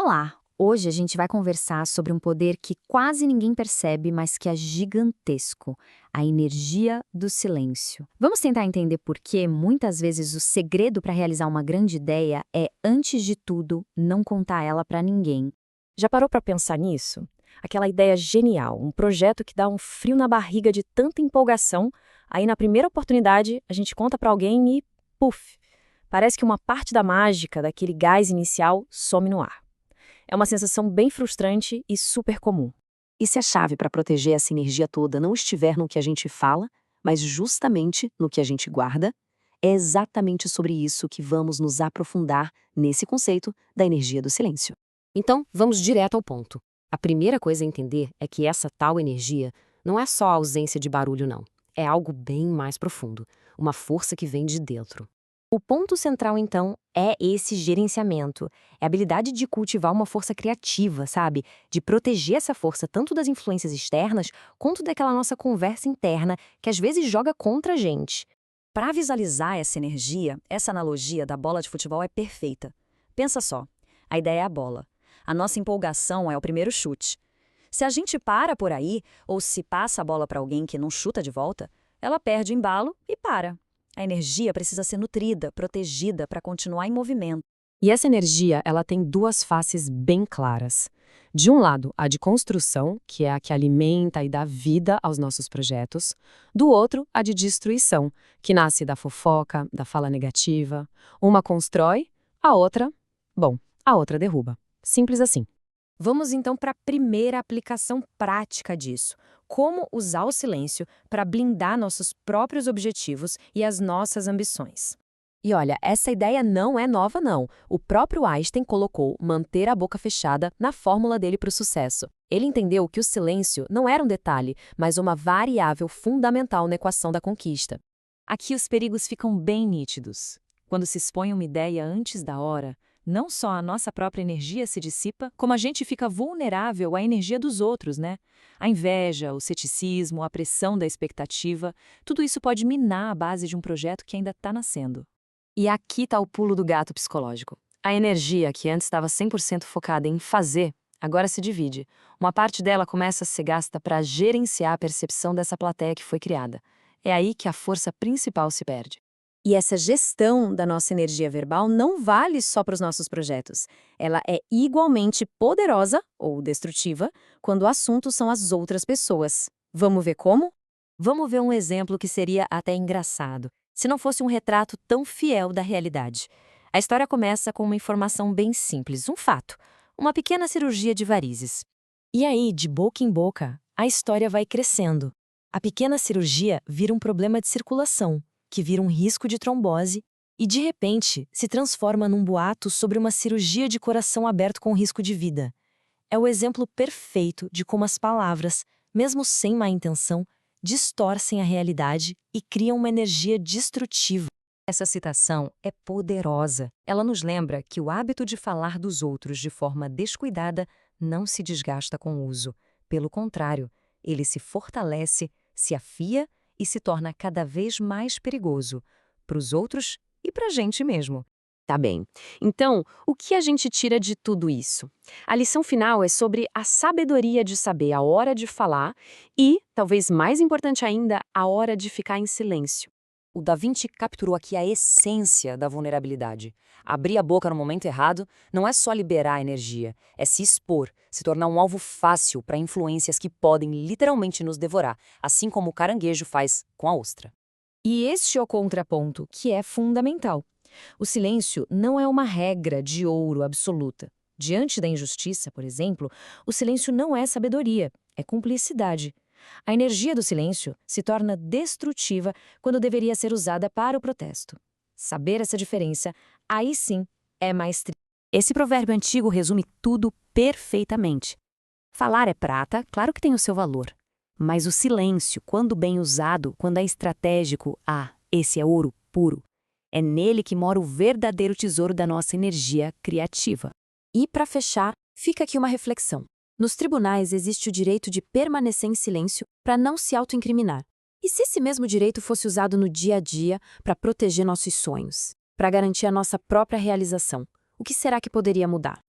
Olá! Hoje a gente vai conversar sobre um poder que quase ninguém percebe, mas que é gigantesco: a energia do silêncio. Vamos tentar entender por que, muitas vezes, o segredo para realizar uma grande ideia é, antes de tudo, não contar ela para ninguém. Já parou para pensar nisso? Aquela ideia genial, um projeto que dá um frio na barriga de tanta empolgação, aí na primeira oportunidade a gente conta para alguém e, puf, parece que uma parte da mágica, daquele gás inicial, some no ar. É uma sensação bem frustrante e super comum. E se a chave para proteger essa energia toda não estiver no que a gente fala, mas justamente no que a gente guarda, é exatamente sobre isso que vamos nos aprofundar nesse conceito da energia do silêncio. Então, vamos direto ao ponto. A primeira coisa a entender é que essa tal energia não é só a ausência de barulho, não. É algo bem mais profundo, uma força que vem de dentro. O ponto central, então, é esse gerenciamento. É a habilidade de cultivar uma força criativa, sabe? De proteger essa força tanto das influências externas, quanto daquela nossa conversa interna que às vezes joga contra a gente. Para visualizar essa energia, essa analogia da bola de futebol é perfeita. Pensa só, a ideia é a bola. A nossa empolgação é o primeiro chute. Se a gente para por aí, ou se passa a bola para alguém que não chuta de volta, ela perde o embalo e para. A energia precisa ser nutrida, protegida para continuar em movimento. E essa energia, ela tem duas faces bem claras. De um lado, a de construção, que é a que alimenta e dá vida aos nossos projetos. Do outro, a de destruição, que nasce da fofoca, da fala negativa. Uma constrói, a outra derruba. Simples assim. Vamos então para a primeira aplicação prática disso. Como usar o silêncio para blindar nossos próprios objetivos e as nossas ambições. E olha, essa ideia não é nova, não. O próprio Einstein colocou manter a boca fechada na fórmula dele para o sucesso. Ele entendeu que o silêncio não era um detalhe, mas uma variável fundamental na equação da conquista. Aqui os perigos ficam bem nítidos. Quando se expõe uma ideia antes da hora, não só a nossa própria energia se dissipa, como a gente fica vulnerável à energia dos outros, né? A inveja, o ceticismo, a pressão da expectativa, tudo isso pode minar a base de um projeto que ainda está nascendo. E aqui está o pulo do gato psicológico. A energia, que antes estava 100% focada em fazer, agora se divide. Uma parte dela começa a ser gasta para gerenciar a percepção dessa plateia que foi criada. É aí que a força principal se perde. E essa gestão da nossa energia verbal não vale só para os nossos projetos. Ela é igualmente poderosa, ou destrutiva, quando o assunto são as outras pessoas. Vamos ver como? Vamos ver um exemplo que seria até engraçado, se não fosse um retrato tão fiel da realidade. A história começa com uma informação bem simples, um fato: uma pequena cirurgia de varizes. E aí, de boca em boca, a história vai crescendo. A pequena cirurgia vira um problema de circulação, que vira um risco de trombose e, de repente, se transforma num boato sobre uma cirurgia de coração aberto com risco de vida. É o exemplo perfeito de como as palavras, mesmo sem má intenção, distorcem a realidade e criam uma energia destrutiva. Essa citação é poderosa. Ela nos lembra que o hábito de falar dos outros de forma descuidada não se desgasta com o uso. Pelo contrário, ele se fortalece, se afia e se torna cada vez mais perigoso para os outros e para a gente mesmo. Tá bem. Então, o que a gente tira de tudo isso? A lição final é sobre a sabedoria de saber a hora de falar e, talvez mais importante ainda, a hora de ficar em silêncio. O Da Vinci capturou aqui a essência da vulnerabilidade. Abrir a boca no momento errado não é só liberar a energia, é se expor, se tornar um alvo fácil para influências que podem literalmente nos devorar, assim como o caranguejo faz com a ostra. E este é o contraponto, que é fundamental. O silêncio não é uma regra de ouro absoluta. Diante da injustiça, por exemplo, o silêncio não é sabedoria, é cumplicidade. A energia do silêncio se torna destrutiva quando deveria ser usada para o protesto. Saber essa diferença, aí sim, é maestria. Esse provérbio antigo resume tudo perfeitamente. Falar é prata, claro que tem o seu valor. Mas o silêncio, quando bem usado, quando é estratégico, esse é ouro puro. É nele que mora o verdadeiro tesouro da nossa energia criativa. E, para fechar, fica aqui uma reflexão. Nos tribunais existe o direito de permanecer em silêncio para não se autoincriminar. E se esse mesmo direito fosse usado no dia a dia para proteger nossos sonhos, para garantir a nossa própria realização, o que será que poderia mudar?